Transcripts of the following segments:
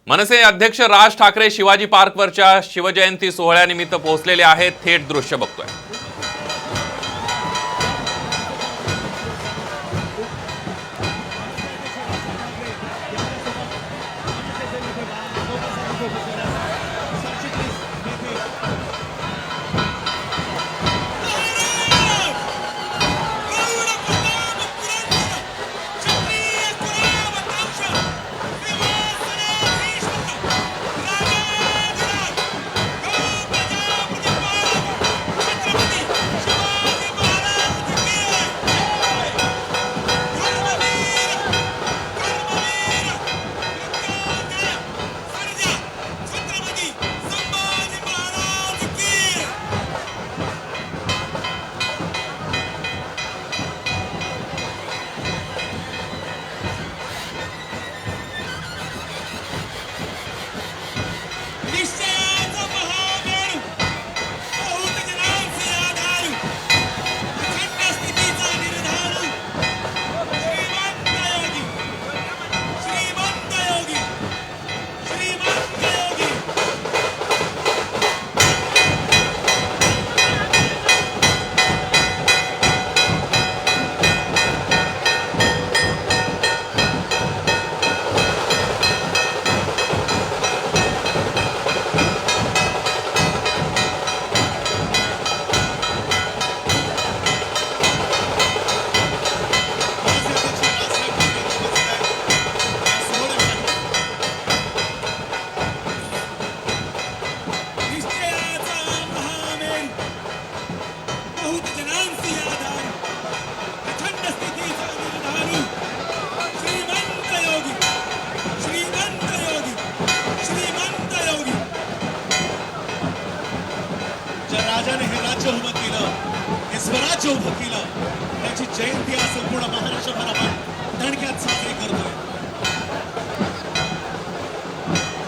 मनसे अध्यक्ष राज ठाकरे शिवाजी पार्कवरच्या शिवजयंती सोहळ्यानिमित्त पोहोचलेले आहेत. थेट दृश्य बघतोय. राजाने हे राज्य उभं केलं, हे स्वराज्य उभं केलं, त्याची जयंती आज संपूर्ण महाराष्ट्रभर आपण धडक्यात साजरी करतोय.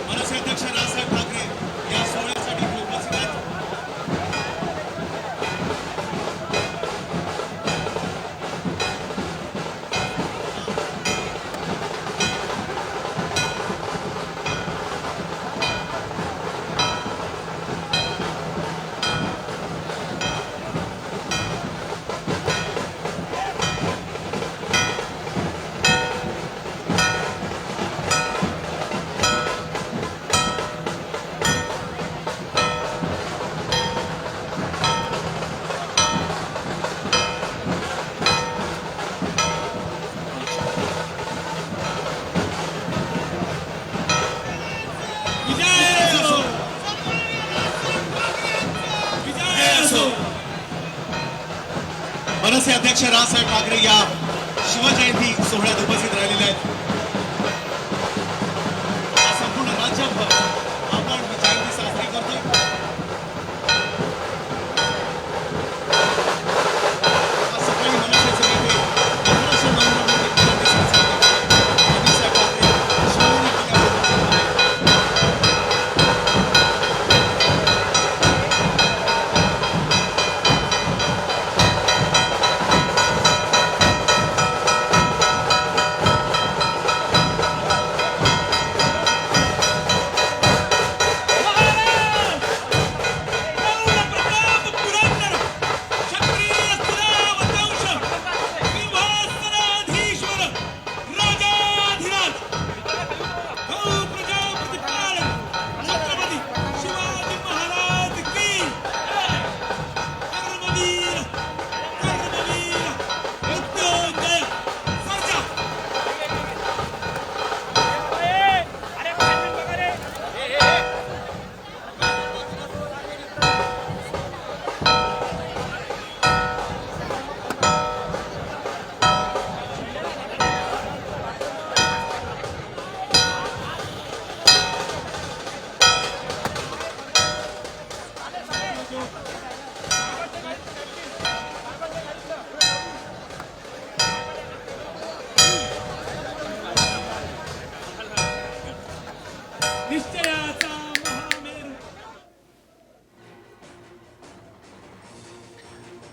मनसे अध्यक्ष राजसाहेब ठाकरे या सोहळ्यासाठी उपस्थित आहेत. मनसे अध्यक्ष राजसाहेब ठाकरे या शिवजयंती सोहळ्यात उपस्थित राहिलेले आहेत. संपूर्ण राज्यभर आपण ही जयंती साजरी करतोय. आज सकाळी मनसेचे नेते 1500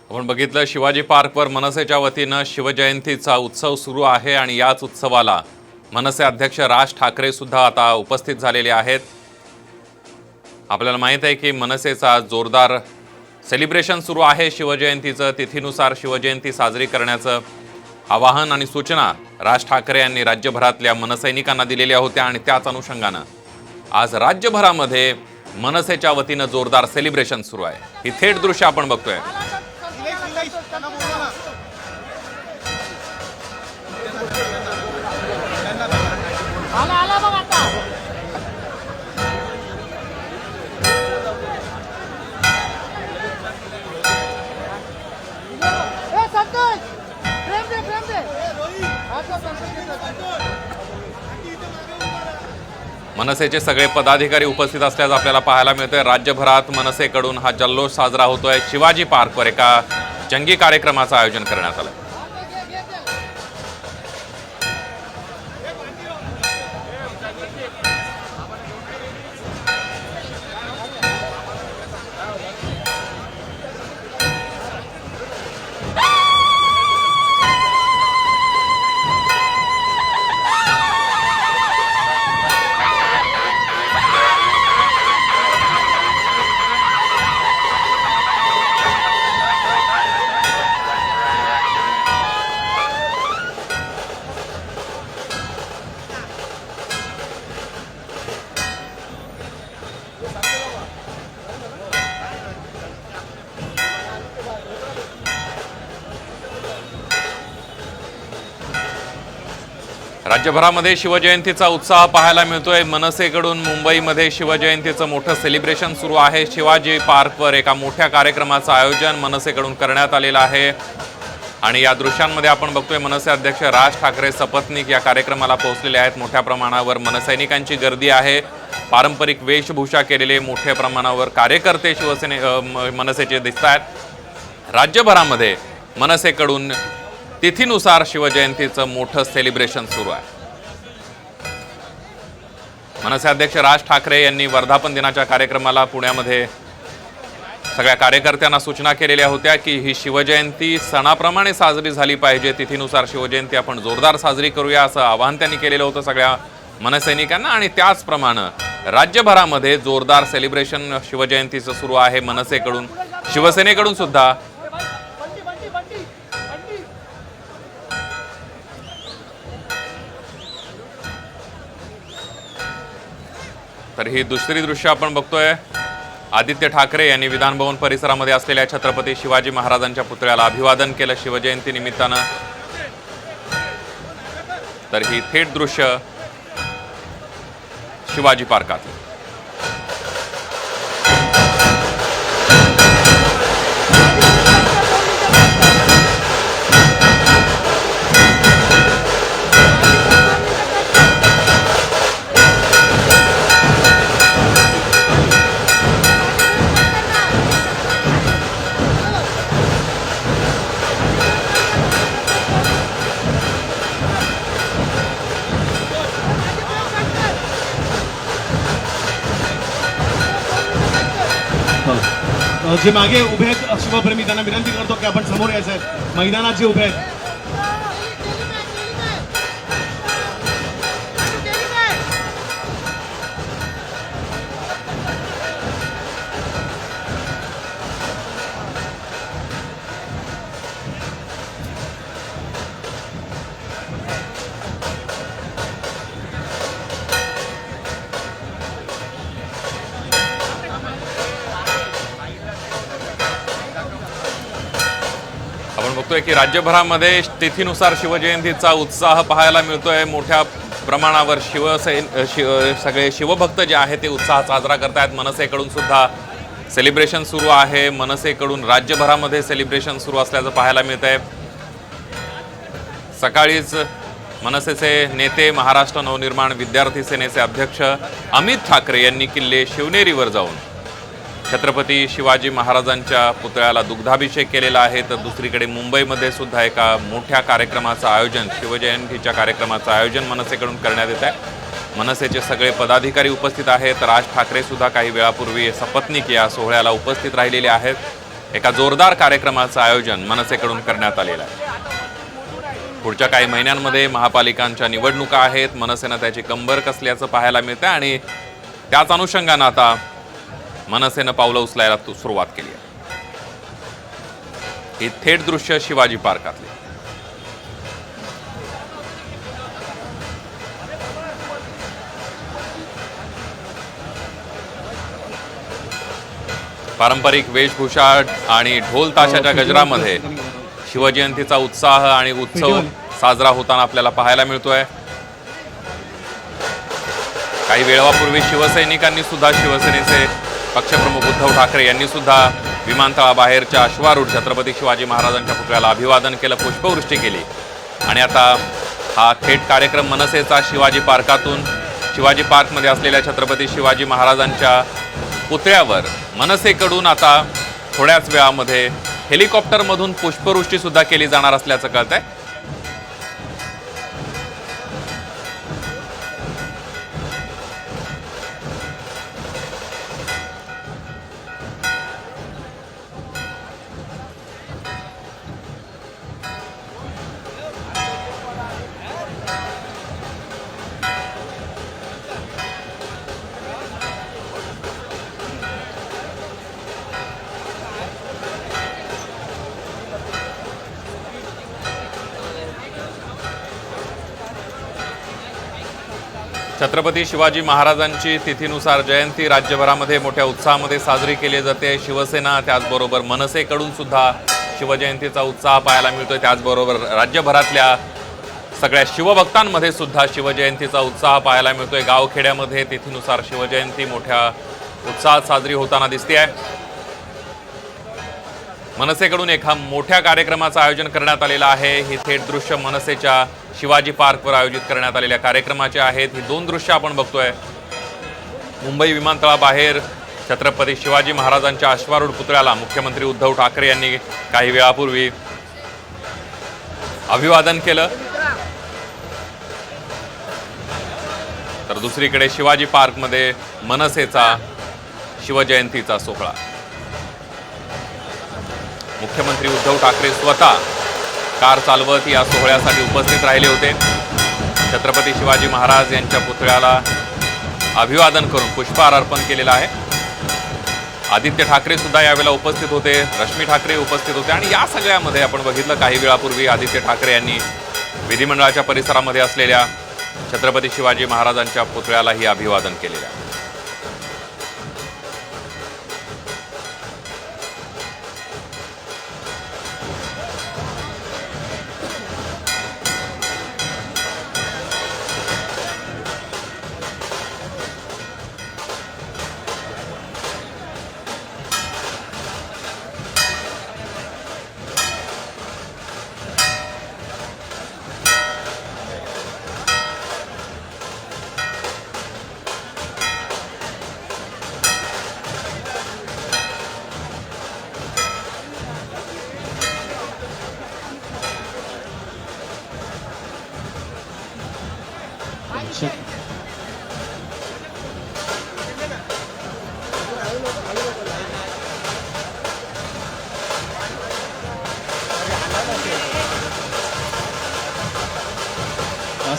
आपण बघितलं शिवाजी पार्कवर मनसेच्या वतीनं शिवजयंतीचा उत्सव सुरू आहे आणि याच उत्सवाला मनसे अध्यक्ष राज ठाकरे सुद्धा आता उपस्थित झालेले आहेत। आपल्याला माहित आहे की मनसेचा जोरदार सेलिब्रेशन सुरू आहे शिवजयंतीचं। तिथीनुसार शिवजयंती साजरी करण्याचं आवाहन आणि सूचना राज ठाकरे यांनी राज्यभरातल्या मनसैनिकांना दिलेल्या होत्या आणि त्याच अनुषंगानं आज राज्यभरामध्ये मनसेच्या वतीनं जोरदार सेलिब्रेशन सुरू आहे। ही थेट दृश्य आपण बघतोय। मनसेचे सगळे पदाधिकारी उपस्थित असल्याचं आपल्याला पाहायला मिळतंय। राज्यभरात मनसेकडून हा जल्लोष साजरा होतोय। शिवाजी पार्कवर एका जंगी कार्यक्रमाचं आयोजन करण्यात आलं। राज्यभरामध्ये शिवजयंतीचा उत्साह पाहायला मिळतोय। मनसेकडून मुंबईमध्ये शिवजयंतीचं मोठं सेलिब्रेशन सुरू आहे। शिवाजी पार्कवर एका मोठ्या कार्यक्रमाचं आयोजन मनसेकडून करण्यात आलेलं आहे आणि या दृश्यांमध्ये आपण बघतोय मनसे अध्यक्ष राज ठाकरे सपत्नीक या कार्यक्रमाला पोहोचलेले आहेत। मोठ्या प्रमाणावर मनसैनिकांची गर्दी आहे। पारंपरिक वेशभूषा केलेले मोठ्या प्रमाणावर कार्यकर्ते मनसेचे दिसत आहेत। राज्यभरामध्ये मनसेकडून तिथीनुसार शिवजयंतीचं मोठं सेलिब्रेशन सुरू आहे। मनसे अध्यक्ष राज ठाकरे यांनी वर्धापन दिनाच्या कार्यक्रमाला पुण्यामध्ये सगळ्या कार्यकर्त्यांना सूचना केलेल्या होत्या की ही शिवजयंती सणाप्रमाणे साजरी झाली पाहिजे। तिथीनुसार शिवजयंती आपण जोरदार साजरी करूया असं आवाहन त्यांनी केलेलं होतं सगळ्या मनसैनिकांना आणि त्याचप्रमाणे राज्यभरामध्ये जोरदार सेलिब्रेशन शिवजयंतीचं सुरू आहे। मनसेकडून शिवसेनेकडून सुद्धा तर ही दुसरी दृश्य आपण बघतोय। आदित्य ठाकरे यांनी विधानभवन परिसरामध्ये असलेल्या छत्रपती शिवाजी महाराजांच्या पुतळ्याला अभिवादन केलं शिवजयंती निमित्तानं। तर ही थेट दृश्य शिवाजी पार्कात। जे मागे उभे आहेत शिवप्रेमी त्यांना विनंती करतो की आपण समोर यायचं आहे। मैदानात जे उभे आहेत आपण बघतोय की राज्यभरामध्ये तिथीनुसार शिवजयंतीचा उत्साह पाहायला मिळतोय। मोठ्या प्रमाणावर सगळे शिवभक्त जे आहेत ते उत्साह साजरा करतायत। मनसेकडून सुद्धा सेलिब्रेशन सुरू आहे। मनसेकडून राज्यभरामध्ये सेलिब्रेशन सुरू असल्याचं पाहायला मिळतंय। सकाळीच मनसेचे नेते महाराष्ट्र नवनिर्माण विद्यार्थी सेनेचे अध्यक्ष अमित ठाकरे यांनी किल्ले शिवनेरीवर जाऊन छत्रपती शिवाजी महाराजांच्या पुतळ्याला दुग्धाभिषेक केलेला आहे। तर दुसरीकडे मुंबईमध्ये सुद्धा एका मोठ्या कार्यक्रमाचं आयोजन शिवजयंतीच्या कार्यक्रमाचं आयोजन मनसेकडून करण्यात येत आहे। मनसेचे सगळे पदाधिकारी उपस्थित आहेत। राज ठाकरे सुद्धा काही वेळापूर्वी सपत्नीक या सोहळ्याला उपस्थित राहिलेले आहेत। एका जोरदार कार्यक्रमाचं आयोजन मनसेकडून करण्यात आलेलं आहे। पुढच्या काही महिन्यांमध्ये महापालिकांच्या निवडणुका आहेत. मनसेनं त्याची कंबर कसल्याचं पाहायला मिळतं आणि त्याच अनुषंगानं आता मनसेनं पावलं उचलायला सुरुवात केली आहे. ही थेट दृश्य शिवाजी पार्कातली. पारंपरिक वेशभूषा आणि ढोल ताशाच्या गजरामध्ये शिवजयंतीचा उत्साह आणि उत्सव साजरा होताना आपल्याला पाहायला मिळतोय. काही वेळापूर्वी शिवसैनिकांनी सुद्धा, शिवसेनेचे पक्षप्रमुख उद्धव ठाकरे यांनी सुद्धा विमानतळाबाहेरच्या अश्वारूढ छत्रपती शिवाजी महाराजांच्या पुतळ्याला अभिवादन केलं, पुष्पवृष्टी केली. आणि आता हा थेट कार्यक्रम मनसेचा शिवाजी पार्कातून, शिवाजी पार्कमध्ये असलेल्या छत्रपती शिवाजी महाराजांच्या पुतळ्यावर मनसेकडून आता थोड्याच वेळामध्ये हेलिकॉप्टरमधून पुष्पवृष्टी सुद्धा केली जाणार असल्याचं कळतंय. छत्रपती शिवाजी महाराजांची तिथीनुसार जयंती राज्यभरामध्ये मोठ्या उत्साहामध्ये साजरी केली जाते. शिवसेना त्याचबरोबर मनसेकडून सुद्धा शिवजयंतीचा उत्साह पाहायला मिळतोय. त्याचबरोबर राज्यभरातल्या सगळ्या शिवभक्तांमध्ये सुद्धा शिवजयंतीचा उत्साह पाहायला मिळतोय. गावखेड्यामध्ये तिथीनुसार शिवजयंती मोठ्या उत्साहात साजरी होताना दिसते. मनसेकडून एका मोठ्या कार्यक्रमाचं आयोजन करण्यात आलेलं आहे. ही थेट दृश्य मनसेच्या शिवाजी पार्कवर आयोजित करण्यात आलेल्या कार्यक्रमाचे आहेत. ही दोन दृश्य आपण बघतोय. मुंबई विमानतळाबाहेर छत्रपती शिवाजी महाराजांच्या अश्वारूढ पुतळ्याला मुख्यमंत्री उद्धव ठाकरे यांनी काही वेळापूर्वी अभिवादन केलं. तर दुसरीकडे शिवाजी पार्कमध्ये मनसेचा शिवजयंतीचा सोहळा. मुख्यमंत्री उद्धव ठाकरे स्वतः कार चालवत या सोहळ्यासाठी उपस्थित राहिले होते. छत्रपती शिवाजी महाराज यांच्या पुतळ्याला अभिवादन करून पुष्पहार अर्पण केलेला आहे. आदित्य ठाकरे सुद्धा यावेळेला उपस्थित होते, रश्मी ठाकरे उपस्थित होते. आणि या सगळ्यामध्ये आपण बघितलं काही वेळापूर्वी आदित्य ठाकरे यांनी विधिमंडळाच्या परिसरामध्ये असलेल्या छत्रपती शिवाजी महाराजांच्या पुतळ्यालाही अभिवादन केलेलं आहे.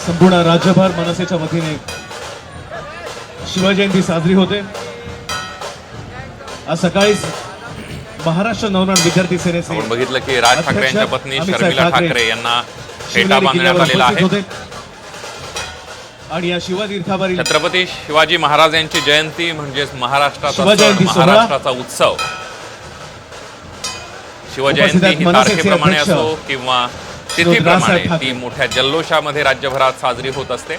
संपूर्ण राज्यभर मनसेच्या वतीने शिवजयंती साजरी होते. आज सकाळीच महाराष्ट्र नवनिर्माण विद्यार्थी सेनेचे आपण बघितलं की राज ठाकरे यांच्या पत्नी शर्मिला ठाकरे यांना फेटा बांधण्यात आलेला आहे. आणि या शिवतीर्थावरील छत्रपती शिवाजी महाराज यांची जयंती म्हणजेच महाराष्ट्राचा शिवजयंती सण, सोहळा. महाराष्ट्राचा उत्सव. शिवजयंती ही तारखेप्रमाणे असो किंवा तिथीप्रमाणे ती मोठ्या जल्लोषामध्ये राज्यभरात साजरी होत असते.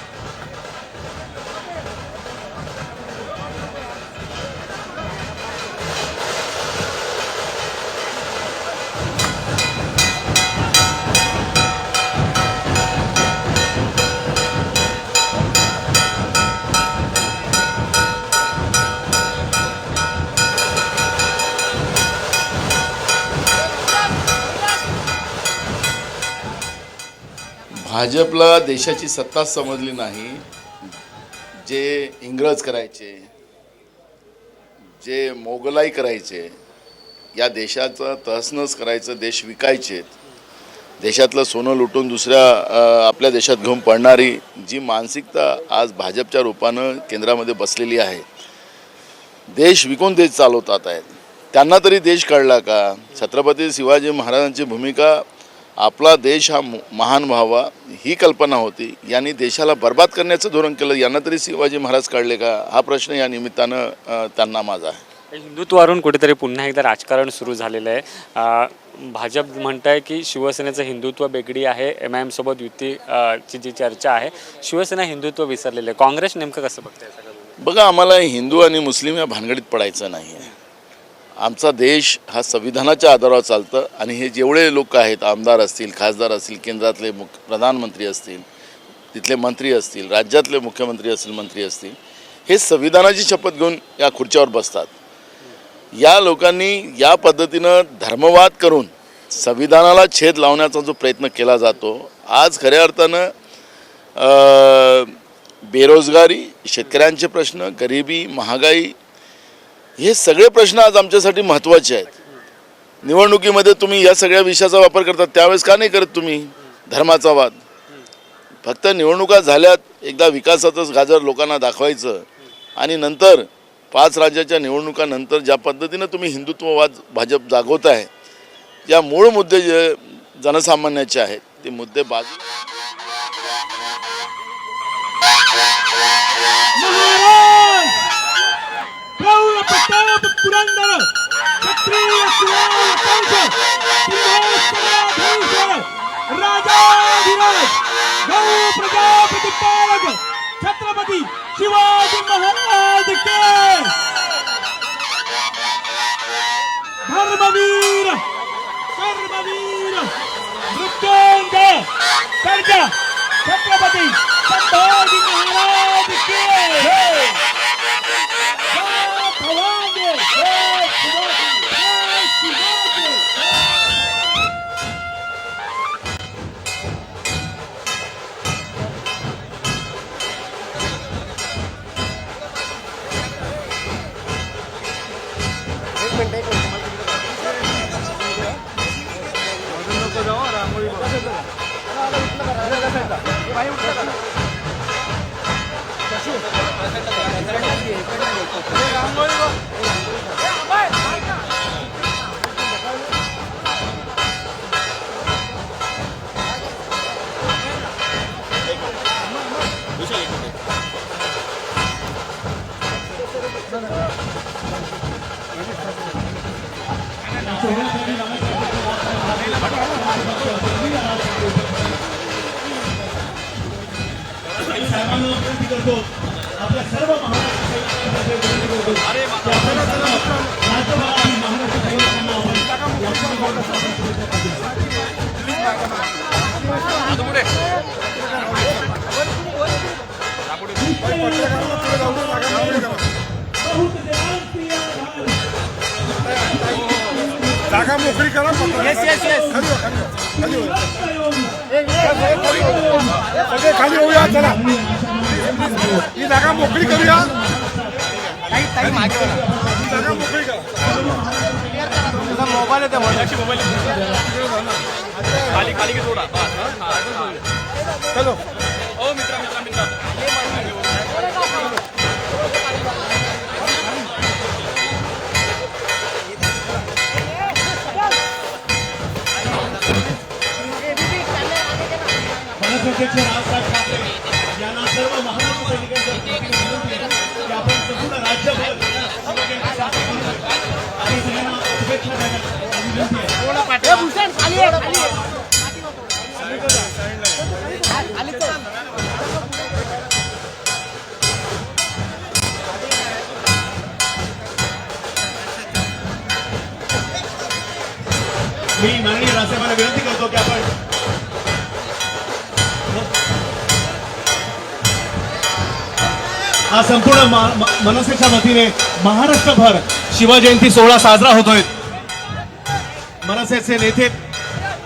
भाजपला देशाची सत्ता समजली नाही. जे इंग्रज करायचे, जे मोगलाई करायचे, या देशाचं तहसनस करायचं, देश विकायचे, देशातलं सोनं लुटून दुसऱ्या आपल्या देशात घेऊन पडणारी जी मानसिकता आज भाजपच्या रूपानं केंद्रामध्ये बसलेली आहे, देश विकून देश चालवतात आहेत, त्यांना तरी देश कळला का? छत्रपती शिवाजी महाराजांची भूमिका आपला देश हा महान व्हावा ही कल्पना होती, यांनी देशाला बर्बाद करण्याचं धोरण केलं, यांना तरी शिवाजी महाराज कळले का? हा प्रश्न या निमित्तानं त्यांना माझा आहे. हिंदुत्वावरून कुठेतरी पुन्हा एकदा राजकारण सुरू झालेलं आहे. भाजप म्हणत आहे की शिवसेनेचं हिंदुत्व बेगडी आहे, MIM सोबत युतीची जी चर्चा आहे, शिवसेना हिंदुत्व विसरलेलं आहे. काँग्रेस नेमकं कसं बघतंय सगळं? बघा, आम्हाला हिंदू आणि मुस्लिम या भानगडीत पडायचं नाही आहे. आमचा देश हा संविधानाच्या आधारावर चालतं आणि हे जेवढे लोक आहेत, आमदार असतील, खासदार असतील, केंद्रातले प्रधानमंत्री असतील, तिथले मंत्री असतील, राज्यातले मुख्यमंत्री असतील, मंत्री असतील, हे संविधानाची शपथ घेऊन या खुर्च्यावर बसतात. या लोकांनी या पद्धतीनं धर्मवाद करून संविधानाला छेद लावण्याचा जो प्रयत्न केला जातो, आज खऱ्या अर्थानं बेरोजगारी, शेतकऱ्यांचे प्रश्न, गरिबी, महागाई, हे सगळे प्रश्न आज आमच्यासाठी महत्त्वाचे आहेत. निवडणुकीमध्ये तुम्ही या सगळ्या विषयाचा वापर करतात, त्यावेळेस का नाही करत तुम्ही धर्माचा वाद? फक्त निवडणुका झाल्यात, एकदा विकासाचंच गाजर लोकांना दाखवायचं आणि नंतर 5 राज्याच्या निवडणुकानंतर ज्या पद्धतीनं तुम्ही हिंदुत्ववाद भाजप जागवत आहे, या मूळ मुद्दे जे जनसामान्याचे आहेत ते मुद्दे बाजू. पुरंदर क्षत्रिय शिववंश राजाधिराज गौ प्रजापती पालक छत्रपती शिवाजी महाराज के धर्मवीर कर्मवीर मृत्युंजय सर्जा छत्रपती संभाजी महाराज के आपल्या सर्व जागा मोकळी करा. सगळे खाली होऊया. चला, ही जागा मोकळी करूया. जागा मोकळी करा. मोबाईल येते, मोबाईल खाली खाली थोडा. चलो ओ मित्रा मित्रा मित्रा अध्यक्ष राजसाहेब ठाकरे यांना सर्व महाराष्ट्र सैनिकांच्या विनंती आहे की आपण संपूर्ण राज्यभर आणि सगळ्यांना शुभेच्छा देण्याची विनंती आहे. मी माननीय राजसाहेबांना विनंती करतो की आपण हा संपूर्ण मनसेच्या वतीने महाराष्ट्रभर शिवजयंती सोहळा साजरा होतोय. मनसेचे नेते,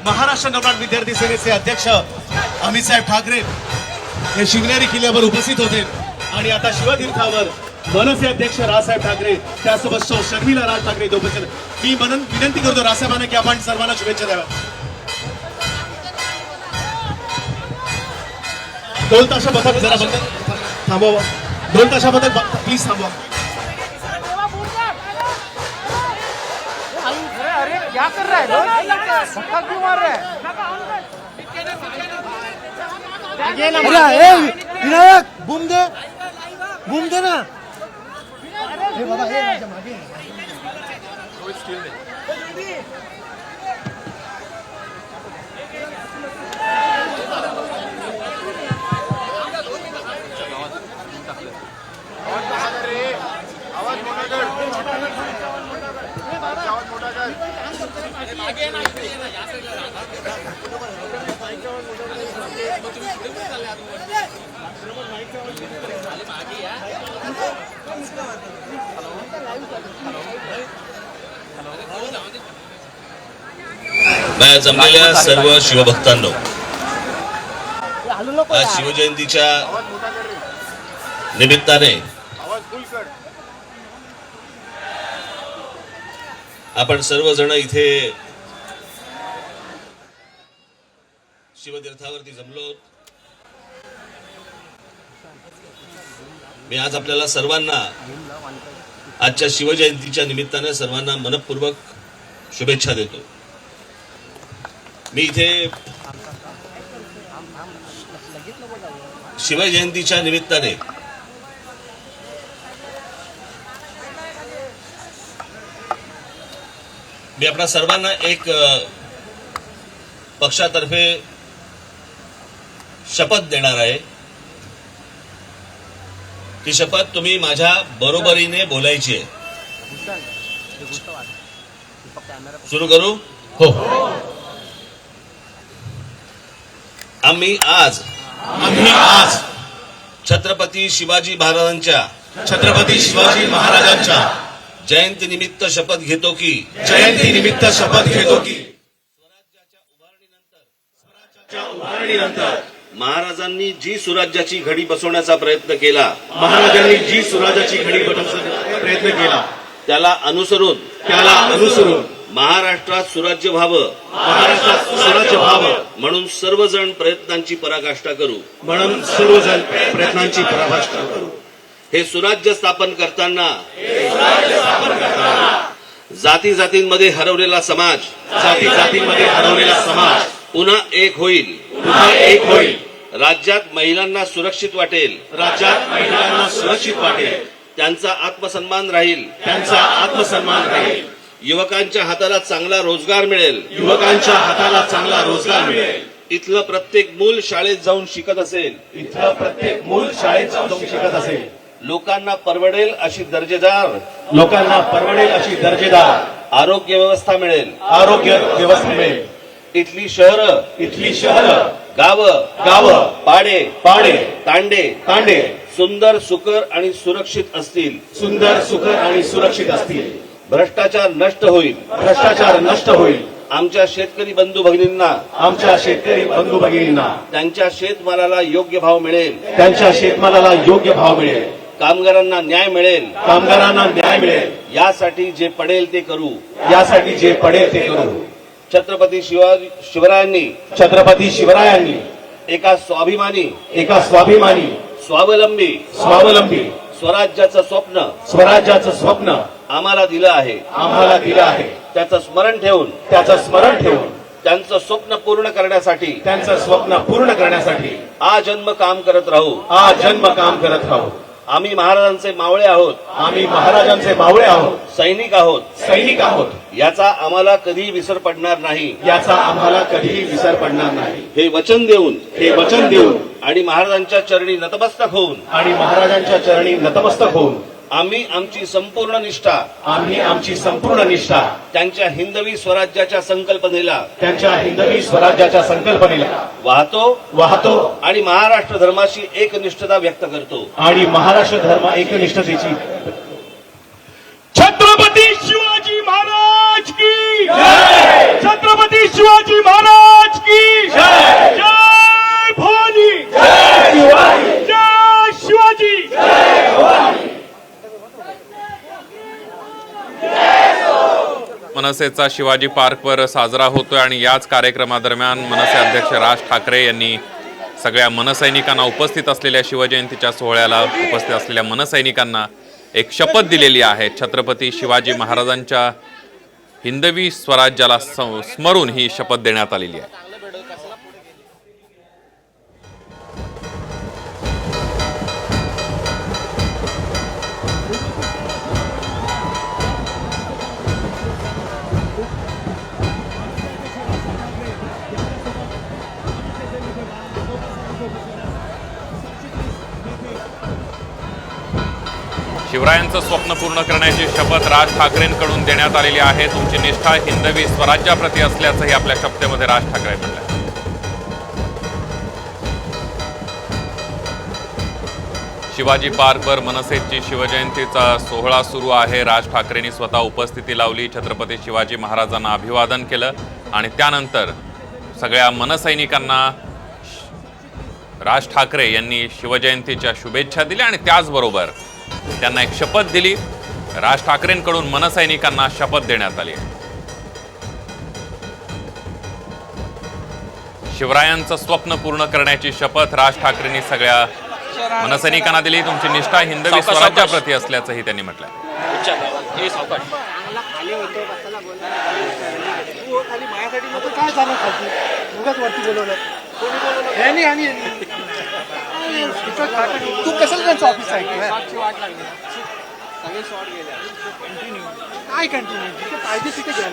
महाराष्ट्र नवनाथ विद्यार्थी सेनेचे अध्यक्ष अमितसाहेब ठाकरे हे शिवनेरी किल्ल्यावर उपस्थित होते आणि आता शिवतीर्थावर मनसे अध्यक्ष राजसाहेब ठाकरे त्यासोबत शर्मिला राज ठाकरे उपस्थित. मी विनंती करतो राजसाहेबांना की आपण सर्वांना शुभेच्छा द्याव्या. ढोल ताशा पथक जरा बंद थांबवा. ढोल ताशा पथक प्लीज थांबवा. अरे क्या कर रहा है धक्का क्यों मार रहा है विनायक बूम दे ना हे बाबा हे माझ्या मागे जमलेल्या सर्व शिवभक्तांनो, आज शिवजयंतीच्या निमित्ताने आपण सर्वजण इथे शिवतीर्थावरती जमलो. मी आज आपल्याला सर्वांना आजच्या शिवजयंतीच्या निमित्ताने सर्वांना मनपूर्वक शुभेच्छा देतो. मी इथे शिवजयंतीच्या निमित्ताने मी आपल्या सर्वांना एक पक्षातर्फे शपथ देणार आहे. ती शपथ तुम्ही माझ्या बरोबरीने बोलायची आहे. सुरू करू? हो. आम्ही आज छत्रपती शिवाजी महाराजांच्या जयंतीनिमित्त शपथ घेतो की स्वराज्याच्या उभारणीनंतर महाराजांनी जी सुराज्याची घडी बसवण्याचा प्रयत्न केला, त्याला अनुसरून महाराष्ट्रात सुराज्य व्हावं म्हणून सर्वजण प्रयत्नांची पराकाष्ठा करू. हे सुराज्य स्थापन करताना जाती जातींमध्ये हरवलेला समाज पुन्हा एक होईल. राज्यात महिलांना सुरक्षित वाटेल. त्यांचा आत्मसन्मान राहील. युवकांच्या हाताला चांगला रोजगार मिळेल. इथलं प्रत्येक मूल शाळेत जाऊन शिकत असेल. लोकांना परवडेल अशी दर्जेदार आरोग्य व्यवस्था मिळेल. इथली शहरं गावं पाडे तांडे सुंदर सुकर आणि सुरक्षित असतील. भ्रष्टाचार नष्ट होईल. आमच्या शेतकरी बंधू भगिनींना त्यांच्या शेतमालाला योग्य भाव मिळेल. कामगारांना न्याय मिळेल. यासाठी जे पडेल ते करू. छत्रपती शिवरायांनी एका स्वाभिमानी स्वावलंबी स्वराज्याचं स्वप्न आम्हाला दिलं आहे. त्याचं स्मरण ठेवून त्यांचं स्वप्न पूर्ण करण्यासाठी आजन्म काम करत राहू. आम्ही महाराजांचे मावळे आहोत. सैनिक आहोत. याचा आम्हाला कधी विसर पडणार नाही. हे वचन देऊन आणि महाराजांच्या चरणी नतमस्तक होऊन आम्ही आमची संपूर्ण निष्ठा त्यांच्या हिंदवी स्वराज्याच्या संकल्पनेला वाहतो आणि महाराष्ट्र धर्माशी एकनिष्ठता व्यक्त करतो. छत्रपती शिवाजी महाराज की जय. छत्रपती शिवाजी महाराज की जय. जय भवानी. जय शिवाजी. मनसेचा शिवाजी पार्कवर साजरा होतोय आणि याच कार्यक्रमादरम्यान मनसे अध्यक्ष राज ठाकरे यांनी सगळ्या मनसैनिकांना, उपस्थित असलेल्या शिवजयंतीच्या सोहळ्याला उपस्थित असलेल्या मनसैनिकांना एक शपथ दिलेली आहे. छत्रपती शिवाजी महाराजांच्या हिंदवी स्वराज्याला स्मरून ही शपथ देण्यात आलेली आहे. शिवरायांचं स्वप्न पूर्ण करण्याची शपथ राज ठाकरेंकडून देण्यात आलेली आहे. तुमची निष्ठा हिंदवी स्वराज्याप्रती असल्याचंही आपल्या शपथेमध्ये राज ठाकरे म्हटलंय. शिवाजी पार्कवर मनसेची शिवजयंतीचा सोहळा सुरू आहे. राज ठाकरेंनी स्वतः उपस्थिती लावली, छत्रपती शिवाजी महाराजांना अभिवादन केलं आणि त्यानंतर सगळ्या मनसैनिकांना राज ठाकरे यांनी शिवजयंतीच्या शुभेच्छा दिल्या आणि त्याचबरोबर त्यांना एक शपथ दिली. राज ठाकरेंकडून मनसैनिकांना शपथ देण्यात आली. शिवरायांचं स्वप्न पूर्ण करण्याची शपथ राज ठाकरेंनी सगळ्या मनसैनिकांना दिली. तुमची निष्ठा हिंदवी स्वराज्याप्रती असल्याचंही त्यांनी म्हटलं. काय झालं खालती उगाच वरती बोलवलं तू कशाला त्यांचं ऑफिस आहे काय कंटिन्यू पाहिजे तिथे घ्या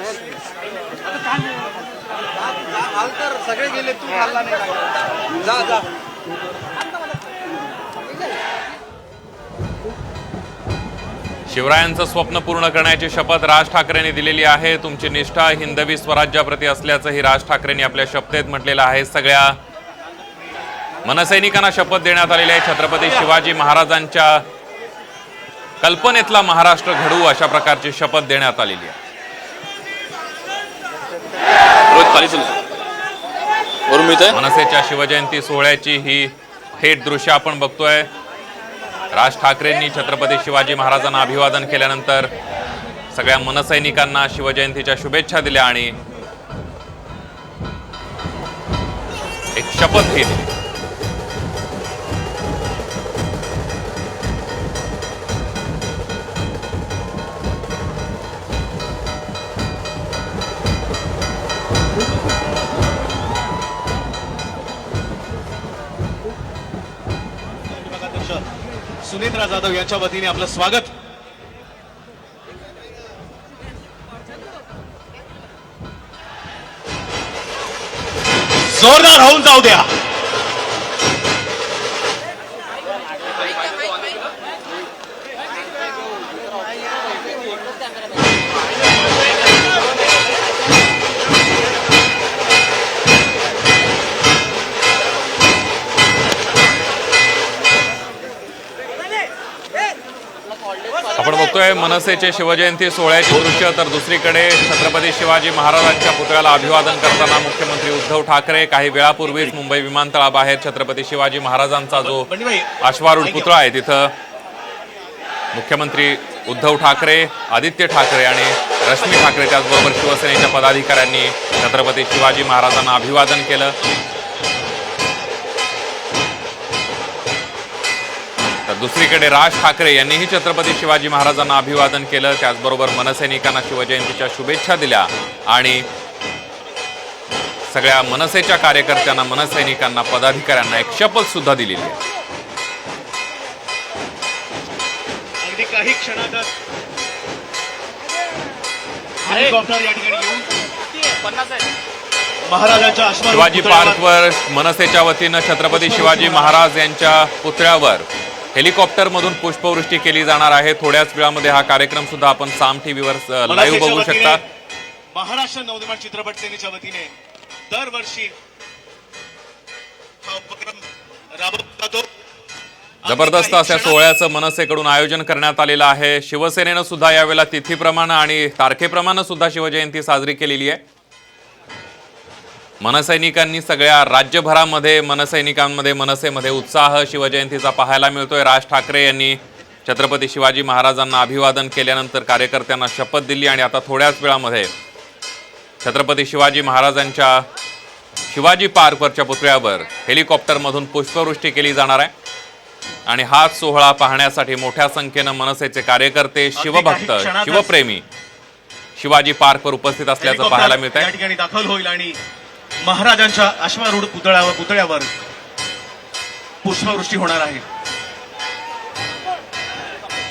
तर सगळे गेले तू खाल्ला नाही जा जा. शिवरायांचं स्वप्न पूर्ण करण्याची शपथ राज ठाकरेंनी दिलेली आहे. तुमची निष्ठा हिंदवी स्वराज्याप्रती असल्याचंही राज ठाकरेंनी आपल्या शपथेत म्हटलेलं आहे. सगळ्या मनसैनिकांना शपथ देण्यात आलेली आहे. छत्रपती शिवाजी महाराजांच्या कल्पनेतला महाराष्ट्र घडवू अशा प्रकारची शपथ देण्यात आलेली आहे. मनसेच्या शिवजयंती सोहळ्याची ही थेट दृश्य आपण बघतोय. राज ठाकरेंनी छत्रपती शिवाजी महाराजांना अभिवादन केल्यानंतर सगळ्या मनसैनिकांना शिवजयंतीच्या शुभेच्छा दिल्या आणि एक शपथ ही दिली. सुनेत्रा जाधव यांच्या वतीने आपलं स्वागत. जोरदार होऊन जाऊ द्या. आपण बघतोय मनसेचे शिवजयंती सोहळ्याची दृश्य. तर दुसरीकडे छत्रपती शिवाजी महाराजांच्या पुतळ्याला अभिवादन करताना मुख्यमंत्री उद्धव ठाकरे. काही वेळापूर्वीच मुंबई विमानतळाबाहेर छत्रपती शिवाजी महाराजांचा जो अश्वारूढ पुतळा आहे तिथं मुख्यमंत्री उद्धव ठाकरे, आदित्य ठाकरे आणि रश्मी ठाकरे त्याचबरोबर शिवसेनेच्या पदाधिकाऱ्यांनी छत्रपती शिवाजी महाराजांना अभिवादन केलं. तर दुसरीकडे राज ठाकरे यांनीही छत्रपती शिवाजी महाराजांना अभिवादन केलं. त्याचबरोबर मनसैनिकांना शिवजयंतीच्या शुभेच्छा दिल्या आणि सगळ्या मनसेच्या कार्यकर्त्यांना, मनसैनिकांना, पदाधिकाऱ्यांना एक शपथ सुद्धा दिलेली आहे. अगदी काही क्षणातच हेलिकॉप्टर या ठिकाणी येऊन महाराजांच्या अश्वारूढ शिवाजी पुतळ्यावर पार्कवर मनसेच्या वतीनं छत्रपती शिवाजी महाराज यांच्या पुतळ्यावर हेलिकॉप्टरमधून पुष्पवृष्टी केली जाणार आहे. थोड्याच वेळामध्ये हा कार्यक्रम सुद्धा आपण साम टीव्हीवर लाईव्ह बघू शकता. महाराष्ट्र नवनिर्माण चित्रपट सेनेच्या वतीने दरवर्षी हा उपक्रम राबवला जातो. जबरदस्त अशा सोहळ्याचं मनसेकडून आयोजन करण्यात आलेलं आहे. शिवसेनेनं सुद्धा यावेळेला तिथीप्रमाणे आणि तारखेप्रमाणे सुद्धा शिवजयंती साजरी केलेली आहे. मनसैनिकांनी सगळ्या राज्यभरामध्ये मनसैनिकांमध्ये मनसेमध्ये उत्साह शिवजयंतीचा पाहायला मिळतोय. राज ठाकरे यांनी छत्रपती शिवाजी महाराजांना अभिवादन केल्यानंतर कार्यकर्त्यांना शपथ दिली आणि आता थोड्याच वेळामध्ये छत्रपती शिवाजी महाराजांच्या शिवाजी पार्कवरच्या पुतळ्यावर हेलिकॉप्टरमधून पुष्पवृष्टी केली जाणार आहे आणि हा सोहळा पाहण्यासाठी मोठ्या संख्येनं मनसेचे कार्यकर्ते, शिवभक्त, शिवप्रेमी शिवाजी पार्कवर उपस्थित असल्याचं पाहायला मिळत या आहे. ठिकाणी दाखल होईल आणि महाराजांच्या अश्वारूढ पुतळ्यावर पुष्पवृष्टी होणार आहे.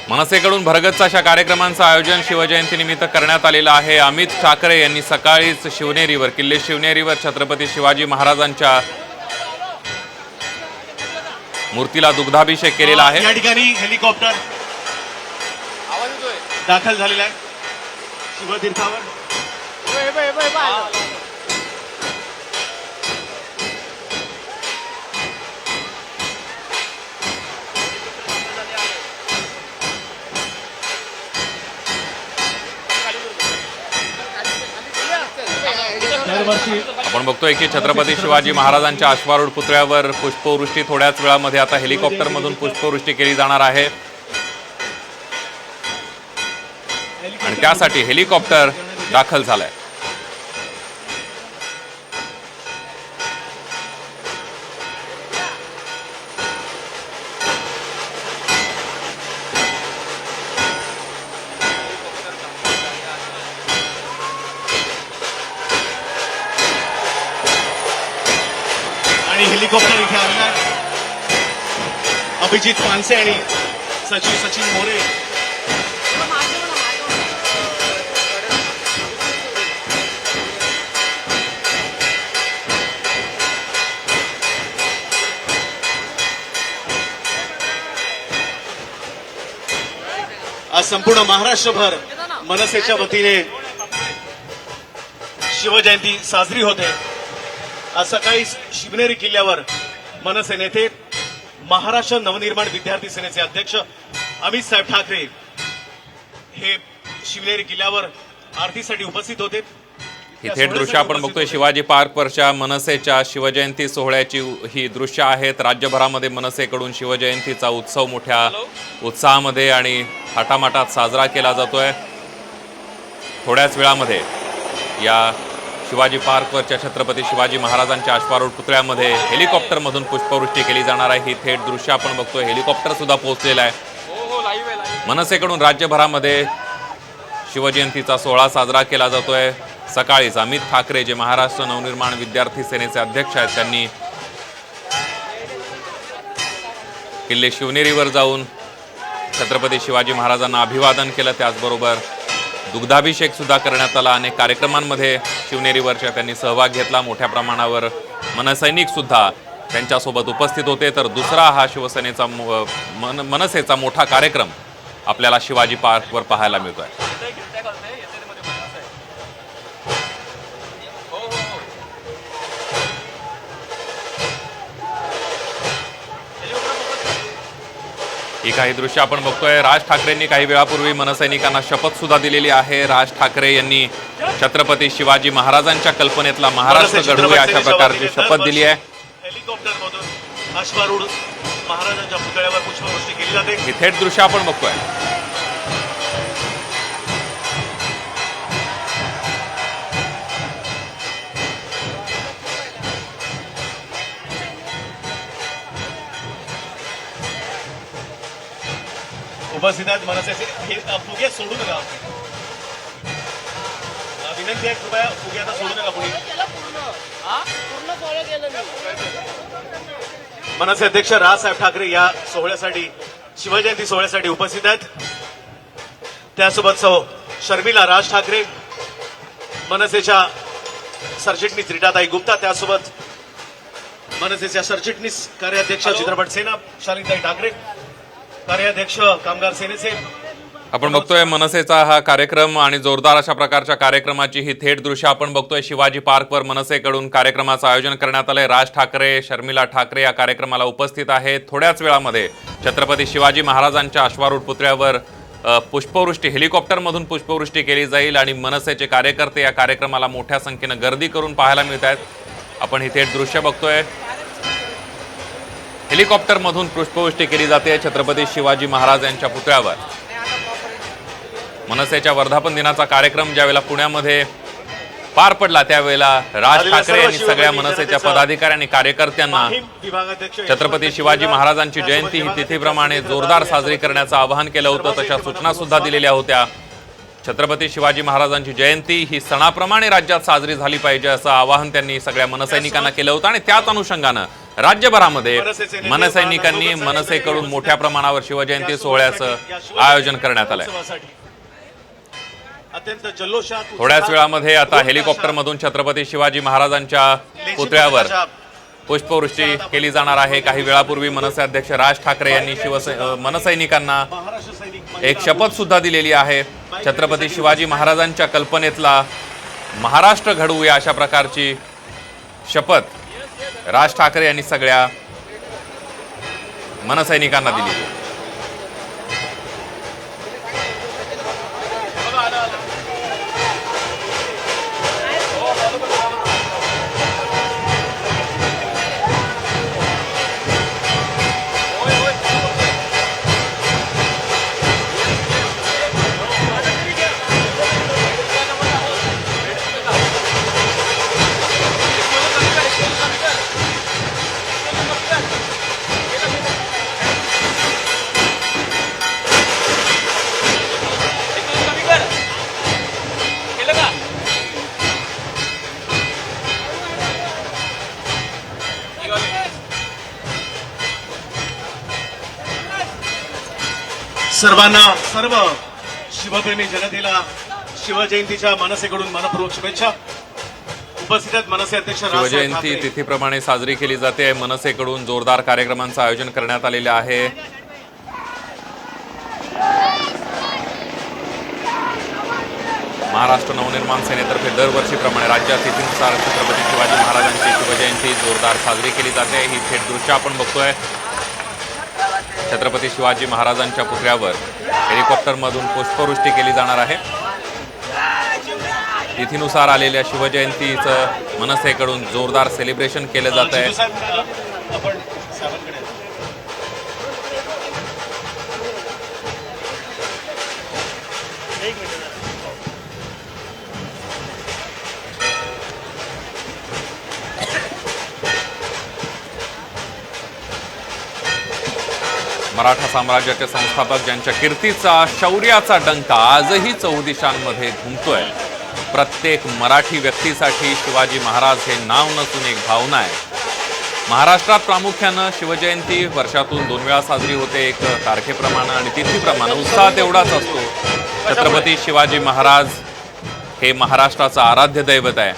मनसेकडून भरगच्च अशा कार्यक्रमांचं आयोजन शिवजयंतीनिमित्त करण्यात आलेलं आहे. अमित ठाकरे यांनी सकाळीच शिवनेरीवर, किल्ले शिवनेरीवर छत्रपती शिवाजी महाराजांच्या मूर्तीला दुग्धाभिषेक केलेला आहे. या ठिकाणी हेलिकॉप्टर दाखल झालेला आहे शिवतीर्थावर. दरवर्षी आपण बघतोय की छत्रपती शिवाजी महाराजांच्या अश्वारूढ पुतळ्यावर पुष्पवृष्टी थोड्याच वेळामध्ये आता हेलिकॉप्टरमधून पुष्पवृष्टी केली जाणार आहे आणि त्यासाठी हेलिकॉप्टर दाखल झालंय. आणि हेलिकॉप्टर इथे आलेला आहे. अभिजित पानसे आणि सचिन मोरे आज संपूर्ण महाराष्ट्रभर मनसेच्या वतीने शिवजयंती साजरी होते. आज सकाळी शिवनेरी किल्ल्यावर मनसे नेते, महाराष्ट्र नवनिर्माण विद्यार्थी सेनेचे अध्यक्ष अमित साहेब ठाकरे हे शिवनेरी किल्ल्यावर आरतीसाठी उपस्थित होते. ही थेट दृश्य आपण बघतोय शिवाजी पार्कवरच्या मनसेच्या शिवजयंती सोहळ्याची ही दृश्य आहेत. राज्यभरामध्ये मनसेकडून शिवजयंतीचा उत्सव मोठ्या उत्साहामध्ये आणि थाटामाटात साजरा केला जातोय. थोड्याच वेळामध्ये या शिवाजी पार्कवरच्या छत्रपती शिवाजी महाराजांच्या अश्वारूढ पुतळ्यामध्ये हेलिकॉप्टरमधून पुष्पवृष्टी केली जाणार आहे. ही थेट दृश्य आपण बघतोय. हेलिकॉप्टर सुद्धा पोहोचलेलं आहे. मनसेकडून राज्यभरामध्ये शिवजयंतीचा सोहळा साजरा केला जातोय. सकाळीच अमित ठाकरे, जे महाराष्ट्र नवनिर्माण विद्यार्थी सेनेचे अध्यक्ष आहेत, त्यांनी किल्ले शिवनेरीवर जाऊन छत्रपती शिवाजी महाराजांना अभिवादन केलं. त्याचबरोबर दुग्धाभिषेक सुद्धा करण्यात आला. अनेक कार्यक्रमांमध्ये शिवनेरीवरच्या त्यांनी सहभाग घेतला. मोठ्या प्रमाणावर मनसैनिक सुद्धा त्यांच्यासोबत उपस्थित होते. तर दुसरा हा शिवसेनेचा मनसेचा मोठा कार्यक्रम आपल्याला शिवाजी पार्कवर पाहायला मिळतोय. ही काही दृश्य आपण बघतोय. राज ठाकरेंनी काही वेळापूर्वी मनसैनिकांना शपथ सुद्धा दिलेली आहे. राज ठाकरे यांनी छत्रपती शिवाजी महाराजांच्या कल्पनेतला महाराष्ट्र घडवूया अशा प्रकारची शपथ दिली आहे. हेलिकॉप्टरमधून अश्वारूढ महाराजांच्या पुतळ्यावर पुष्पवृष्टी केली जाते. ही थेट दृश्य आपण बघतोय. उपस्थित आहेत मनसेचे. हे फुगे सोडू नका. विनंती आहे, कृपया फुगे आता सोडू नका. पुढे मनसे अध्यक्ष राजसाहेब ठाकरे या सोहळ्यासाठी, शिवजयंती सोहळ्यासाठी उपस्थित आहेत. त्यासोबत शर्मिला राज ठाकरे, मनसेच्या सरचिटणीस रीटाताई गुप्ता, त्यासोबत मनसेच्या सरचिटणीस कार्याध्यक्ष चित्रपट सेना शालिनीताई ठाकरे, कार्याध्यक्ष कामगार सेनेचे. आपण बघतोय मनसेचा हा कार्यक्रम आणि जोरदार अशा प्रकारच्या कार्यक्रमाची ही थेट दृश्य आपण बघतोय. शिवाजी पार्कवर मनसेकडून कार्यक्रमाचं आयोजन करण्यात आलंय. राज ठाकरे, शर्मिला ठाकरे या कार्यक्रमाला उपस्थित आहेत. थोड्याच वेळामध्ये छत्रपती शिवाजी महाराजांच्या अश्वारूढ पुतळ्यावर पुष्पवृष्टी, हेलिकॉप्टरमधून पुष्पवृष्टी केली जाईल आणि मनसेचे कार्यकर्ते या कार्यक्रमाला मोठ्या संख्येनं गर्दी करून पाहायला मिळत आहेत. आपण ही थेट दृश्य बघतोय. हेलिकॉप्टरमधून पुष्पवृष्टी केली जाते छत्रपती शिवाजी महाराज यांच्या पुतळ्यावर. मनसेच्या वर्धापन दिनाचा कार्यक्रम ज्यावेळेला पुण्यामध्ये पार पडला त्यावेळेला राज आलेल्या ठाकरे सर्व यांनी सगळ्या शिवप्रेमी मनसेच्या जनतेचा पदाधिकारी आणि कार्यकर्त्यांना माहीम विभागाध्यक्ष छत्रपती शिवाजी महाराजांची जयंती ही तिथीप्रमाणे जोरदार साजरी करण्याचं आवाहन केलं होतं. तशा सूचना सुद्धा दिलेल्या होत्या. छत्रपती शिवाजी महाराजांची जयंती ही सणाप्रमाणे राज्यात साजरी झाली पाहिजे असं आवाहन त्यांनी सगळ्या मनसैनिकांना केलं होतं. आणि त्याच अनुषंगानं राज्यभरामध्ये मनसैनिकांनी मनसेकडून मोठ्या प्रमाणावर शिवजयंती सोहळ्याचं आयोजन करण्यात आलंय. अत्यंत जल्लोषात थोड्याच वेळामध्ये आता हेलिकॉप्टरमधून छत्रपती शिवाजी महाराजांच्या पुतळ्यावर पुष्पवृष्टी केली जाणार आहे. काही वेळापूर्वी मनसे अध्यक्ष राज ठाकरे यांनी मनसैनिकांना महाराष्ट्र सैनिक एक शपथ सुद्धा दिलेली आहे. छत्रपती शिवाजी महाराजांच्या कल्पनेतला महाराष्ट्र घडवूया अशा प्रकारची शपथ राज ठाकरे यांनी सगळ्या मनसैनिकांना दिली. सर्वांना सर्व शिवप्रेमी जनतेला शिवजयंतीच्या मनसेकडून मनपूर्वक शुभेच्छा. उपस्थित आहेत मनसे अध्यक्ष राज साहेब शिवजयंती ठाकरे. तिथीप्रमाणे साजरी केली जाते. मनसेकडून जोरदार कार्यक्रमांचं आयोजन करण्यात आलेले आहे. महाराष्ट्र नवनिर्माण सेनेतर्फे दरवर्षीप्रमाणे राज्यात तिथीनुसार छत्रपती शिवाजी महाराजांची शिवजयंती जोरदार साजरी केली जाते. ही थेट दृश्य आपण बघतोय. छत्रपती शिवाजी महाराजांच्या पुतळ्यावर हेलिकॉप्टरमधून पुष्पवृष्टी केली जाणार आहे. तिथीनुसार आलेल्या शिवजयंतीचं मनसेकडून जोरदार सेलिब्रेशन केलं जात आहे. जितू साहेब, आपण साहेबांकडे या. मराठा साम्राज्याचे संस्थापक ज्यांच्या कीर्तीचा शौर्याचा डंका आजही चौदिशांमध्ये घुमतोय. प्रत्येक मराठी व्यक्तीसाठी शिवाजी महाराज हे नाव नसून एक भावना आहे. महाराष्ट्रात प्रामुख्यानं शिवजयंती वर्षातून 2 वेळा साजरी होते. एक तारखेप्रमाणे आणि तिथीप्रमाणे. उत्साह तेवढाच असतो. छत्रपती शिवाजी महाराज हे महाराष्ट्राचं आराध्य दैवत आहे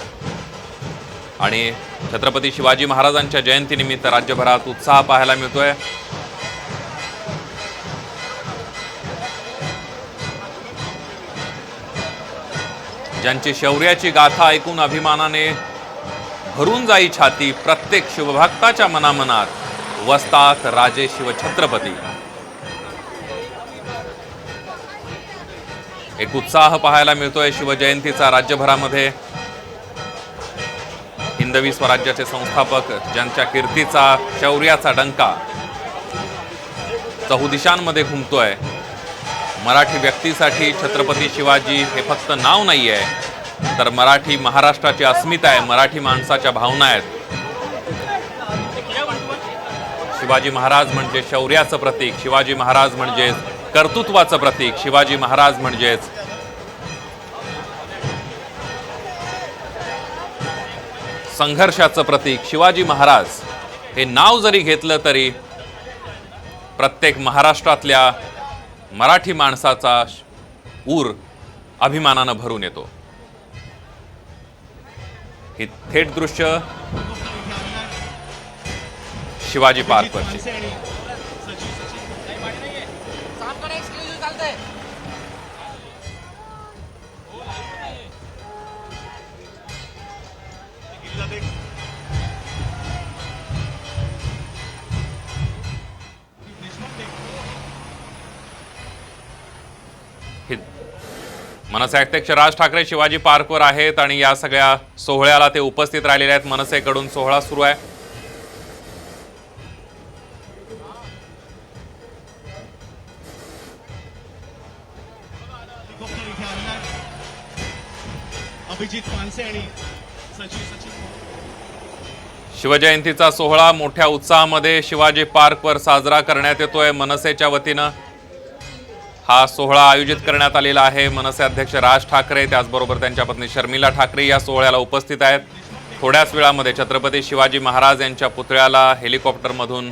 आणि छत्रपती शिवाजी महाराजांच्या जयंतीनिमित्त राज्यभरात उत्साह पाहायला मिळतोय. ज्यांची शौर्याची गाथा ऐकून अभिमानाने भरून जाई छाती, प्रत्येक शिवभक्ताच्या मनामनात वसतात राजे शिवछत्रपती. एक उत्साह पाहायला मिळतोय शिवजयंतीचा राज्यभरामध्ये. हिंदवी स्वराज्याचे संस्थापक ज्यांच्या कीर्तीचा शौर्याचा डंका चहुदिशांमध्ये घुमतोय. मराठी व्यक्तीसाठी छत्रपती शिवाजी हे फक्त नाव नाही आहे, तर मराठी महाराष्ट्राची अस्मिता आहे, मराठी माणसाच्या भावना आहेत. शिवाजी महाराज म्हणजे शौर्याचं प्रतीक, शिवाजी महाराज म्हणजे कर्तृत्वाचं प्रतीक, शिवाजी महाराज म्हणजेच संघर्षाचं प्रतीक. शिवाजी महाराज हे नाव जरी घेतलं तरी प्रत्येक महाराष्ट्रातल्या मराठी माणसाचा ऊर अभिमानानं भरून येतो. हे थेट दृश्य शिवाजी पार्कवरचे. मनसे अध्यक्ष राज ठाकरे शिवाजी पार्कवर आहेत आणि या सगळ्या सोहळ्याला ते उपस्थित राहिलेले आहेत. मनसेकडून सोहळा सुरू आहे. अभिजित मानसे आणि सचिन शिवजयंतीचा सोहळा मोठ्या उत्साहामध्ये शिवाजी पार्कवर साजरा करण्यात येतोय मनसेच्या वतीनं. हा सोहळा आयोजित करण्यात आलेला आहे. मनसे अध्यक्ष राज ठाकरे त्याचबरोबर त्यांच्या पत्नी शर्मिला ठाकरे या सोहळ्याला उपस्थित आहेत. थोड्याच वेळामध्ये छत्रपती शिवाजी महाराज यांच्या पुतळ्याला हेलिकॉप्टरमधून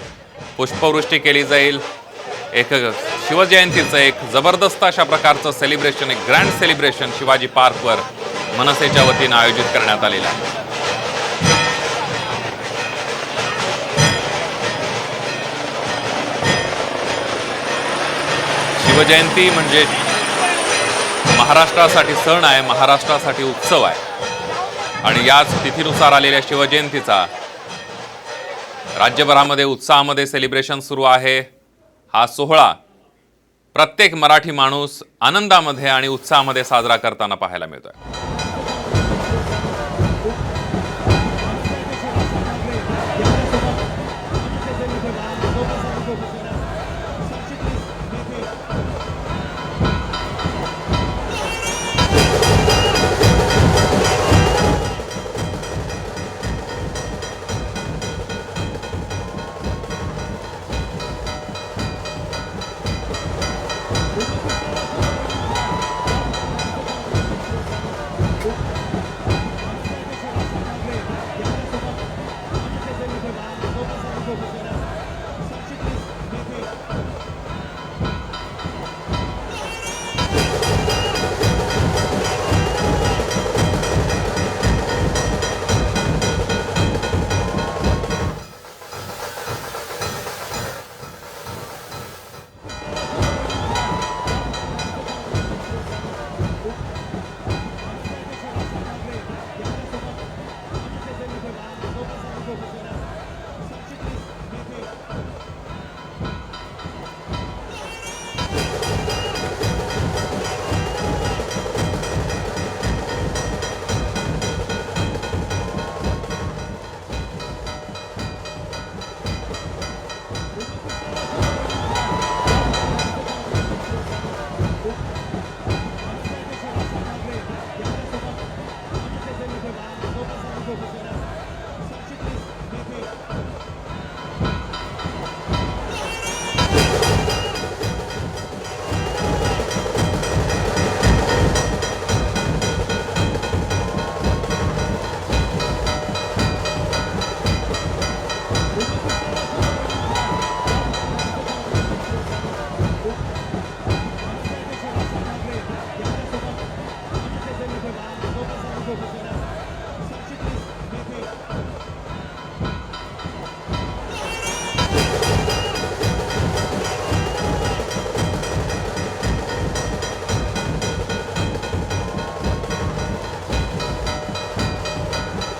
पुष्पवृष्टी केली जाईल. एक शिवजयंतीचं एक जबरदस्त अशा प्रकारचं सेलिब्रेशन, एक ग्रँड सेलिब्रेशन शिवाजी पार्कवर मनसेच्या वतीनं आयोजित करण्यात आलेलं आहे. शिवजयंती म्हणजे महाराष्ट्रासाठी सण आहे, महाराष्ट्रासाठी उत्सव आहे आणि याच तिथीनुसार आलेल्या शिवजयंतीचा राज्यभरामध्ये उत्साहामध्ये सेलिब्रेशन सुरू आहे. हा सोहळा प्रत्येक मराठी माणूस आनंदामध्ये आणि उत्साहामध्ये साजरा करताना पाहायला मिळतोय.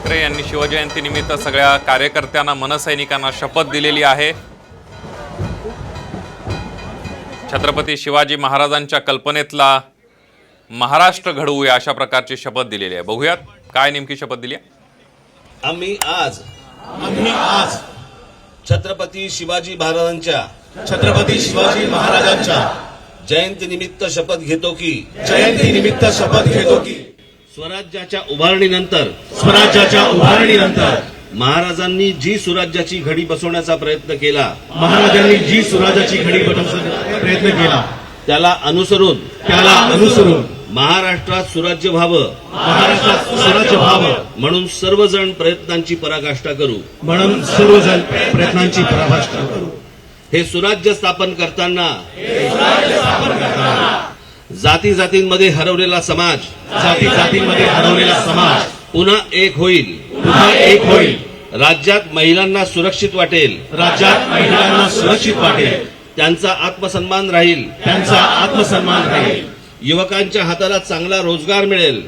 ठाकरे यांनी शिवजयंतीनिमित्त सगळ्या कार्यकर्त्यांना, मनसैनिकांना शपथ दिलेली आहे. छत्रपती शिवाजी महाराजांच्या कल्पनेतला महाराष्ट्र घडवूया अशा प्रकारची शपथ दिलेली आहे. बघूयात काय नेमकी शपथ दिली आहे. आम्ही आज छत्रपती शिवाजी महाराजांच्या जयंतीनिमित्त शपथ घेतो की स्वराज्याच्या उभारणीनंतर महाराजांनी जी सुराज्याची घडी बसवण्याचा प्रयत्न केला त्याला अनुसरून महाराष्ट्रात सुराज्य व्हावं म्हणून सर्वजण प्रयत्नांची पराकाष्ठा करू. हे सुराज्य स्थापन करताना जाती जातींमध्ये हरवलेला समाज पुन्हा एक होईल. राज्यात महिलांना सुरक्षित वाटेल. त्यांचा आत्मसन्मान राहील. युवकांच्या हाताला चांगला रोजगार मिळेल.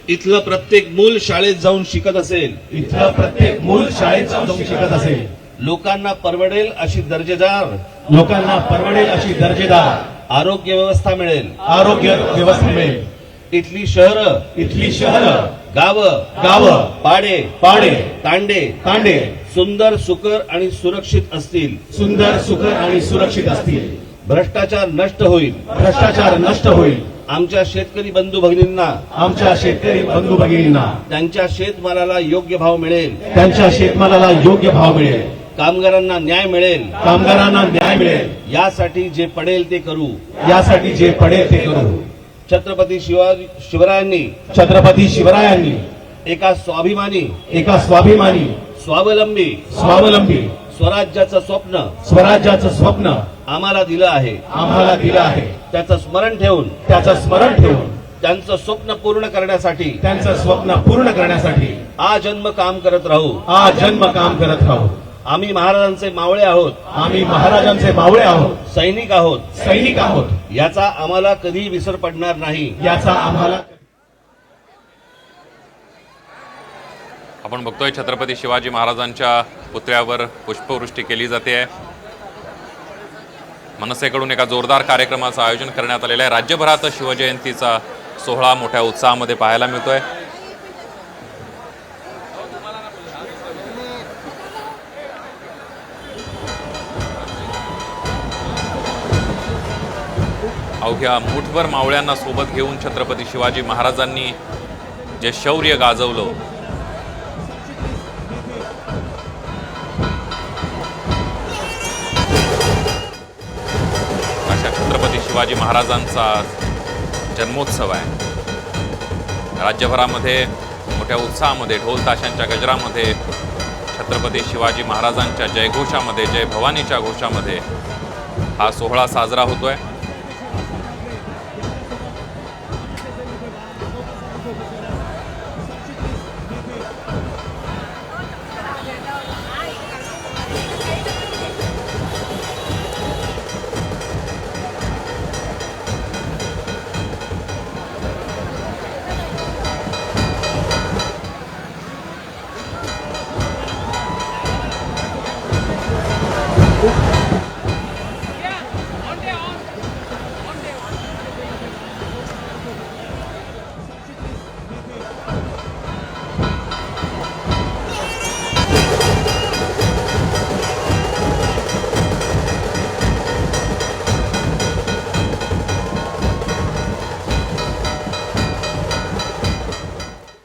इथलं प्रत्येक मूल शाळेत जाऊन शिकत असेल. लोकांना परवडेल अशी दर्जेदार आरोग्य व्यवस्था मिळेल. इथली शहरं गावं पाडे तांडे सुंदर सुकर आणि सुरक्षित असतील. भ्रष्टाचार नष्ट होईल. आमच्या शेतकरी बंधू भगिनींना आमच्या शेतकरी बंधू भगिनींना त्यांच्या शेतमालाला योग्य भाव मिळेल, त्यांच्या शेतमालाला योग्य भाव मिळेल, कामगारांना न्याय मिळेल, कामगारांना न्याय मिळेल, यासाठी जे पडेल ते करू. यासाठी जे पडेल ते करू. छत्रपती शिवरायांनी छत्रपती शिवरायांनी एका स्वाभिमानी, एका स्वाभिमानी, स्वावलंबी स्वराज्याचं स्वराज्याचं स्वप्न आम्हाला दिलं आहे. आम्हाला दिलं आहे. त्याचं स्मरण ठेवून, त्याचं स्मरण ठेवून त्यांचं स्वप्न पूर्ण करण्यासाठी त्यांचं स्वप्न पूर्ण करण्यासाठी आजन्म काम करत राहू. आजन्म काम करत राहू. आम्ही महाराजांचे मावळे आहोत, आम्ही महाराजांचे मावळे आहोत, सैनिक आहोत. सैनिक आहोत. याचा आम्हाला कधी विसर पडणार नाही. याचा आम्हाला आपण बघतोय छत्रपती शिवाजी महाराजांच्या पुतळ्यावर पुष्पवृष्टी केली जाते. मनसेकडून एका जोरदार कार्यक्रमाचं आयोजन करण्यात आलेलं आहे. राज्यभरात शिवजयंतीचा सोहळा मोठ्या उत्साहामध्ये पाहायला मिळतोय. अवघ्या मुठभर मावळ्यांना सोबत घेऊन छत्रपती शिवाजी महाराजांनी जे शौर्य गाजवलं, अशा छत्रपती शिवाजी महाराजांचा जन्मोत्सव आहे. राज्यभरामध्ये मोठ्या उत्साहामध्ये, ढोल ताशांच्या गजरामध्ये, छत्रपती शिवाजी महाराजांच्या जयघोषामध्ये, जय भवानीच्या घोषामध्ये हा सोहळा साजरा होतोय.